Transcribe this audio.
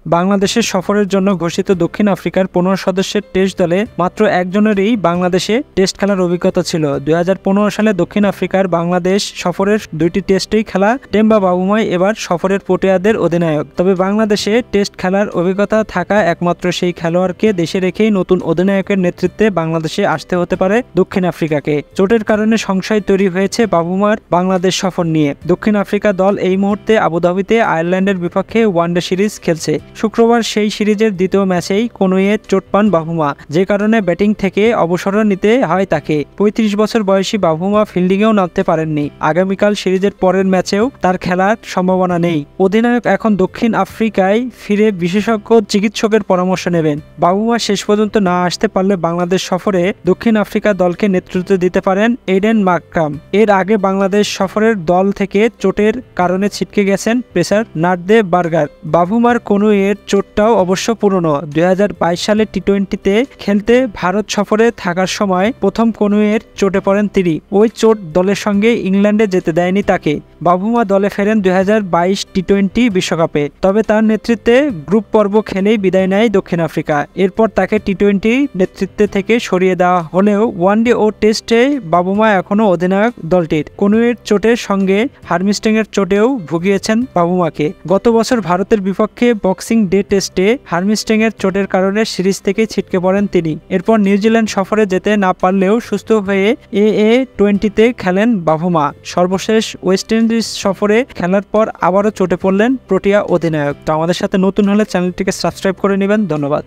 বাংলাদেশের সফরের জন্য ঘোষিত দক্ষিণ আফ্রিকার 15 সদস্যের টেস্ট দলে মাত্র একজনেরই বাংলাদেশে টেস্ট খেলার অভিজ্ঞতা ছিল। 2015 সালে দক্ষিণ আফ্রিকার বাংলাদেশ সফরের 2টি টেস্টেই খেলা টেম্বা বাবুমাই এবার সফরের প্রোটিয়াদের অধিনায়ক। তবে বাংলাদেশে টেস্ট খেলার অভিজ্ঞতা থাকা একমাত্র সেই খেলোয়াড়কে দেশে রেখেই নতুন অধিনায়কের নেতৃত্বে বাংলাদেশে আসতে হতে পারে দক্ষিণ আফ্রিকাকে। চোটের কারণে সংশয় তৈরি হয়েছে বাবুমার বাংলাদেশ সফর নিয়ে। দক্ষিণ আফ্রিকা দল এই মুহূর্তে আবুধাবিতে আয়ারল্যান্ডের বিপক্ষে ওয়ানডে সিরিজ খেলছে। শুক্রবার সেই সিরিজের দ্বিতীয় ম্যাচেই কনুইয়ে চোট পান বাবুমা, যে কারণে ব্যাটিং থেকে অবসর নিতে হয় তাকে। 35 বছর বয়সী বাবুমা ফিল্ডিংয়েও নামতে পারেননি। আগামীকাল সিরিজের পরের ম্যাচেও তার খেলার সম্ভাবনা নেই। অধিনায়ক এখন দক্ষিণ আফ্রিকায় ফিরে বিশেষজ্ঞ চিকিৎসকের পরামর্শ নেবেন। বাবুমা শেষ পর্যন্ত না আসতে পারলে বাংলাদেশ সফরে দক্ষিণ আফ্রিকা দলকে নেতৃত্ব দিতে পারেন এইডেন মাকরাম। এর আগে বাংলাদেশ সফরের দল থেকে চোটের কারণে ছিটকে গেছেন পেসার নার্দে বার্গার। বাবুমার কনুইয়ের চোটটাও অবশ্য পুরনো। 2022 সালে টি-20তে খেলতে ভারত সফরে থাকার সময় প্রথম কনুইয়ের চোটে পড়েন তিনি। ওই চোট দলের সঙ্গে ইংল্যান্ডে যেতে দেয়নি তাকে। বাবুমা দলে ফেরেন 2022 টি-20 বিশ্বকাপে। তবে তার নেতৃত্বে গ্রুপ পর্ব খেলেই বিদায় নেয় দক্ষিণ আফ্রিকা। এরপর তাকে টি-20 নেতৃত্বে থেকে সরিয়ে দেওয়া হলেও ওয়ানডে ও টেস্টে বাবুমা এখনও অধিনায়ক দলটির। কনুইয়ের চোটের সঙ্গে হার্মিস্টেংয়ের চোটেও ভুগিয়েছেন বাবুমাকে। গত বছর ভারতের বিপক্ষে বক্সিং ডে টেস্টে হার্মিস্টেংয়ের চোটের কারণে সিরিজ থেকে ছিটকে পড়েন তিনি। এরপর নিউজিল্যান্ড সফরে যেতে না পারলেও সুস্থ হয়ে A20-তে খেলেন বাবুমা। সর্বশেষ ওয়েস্ট ইন্ডিজ সফরে খেলার পর আবারও চোটে পড়লেন প্রোটিয়া অধিনায়ক। তো আমাদের সাথে নতুন হলে চ্যানেলটিকে সাবস্ক্রাইব করে নেবেন। ধন্যবাদ।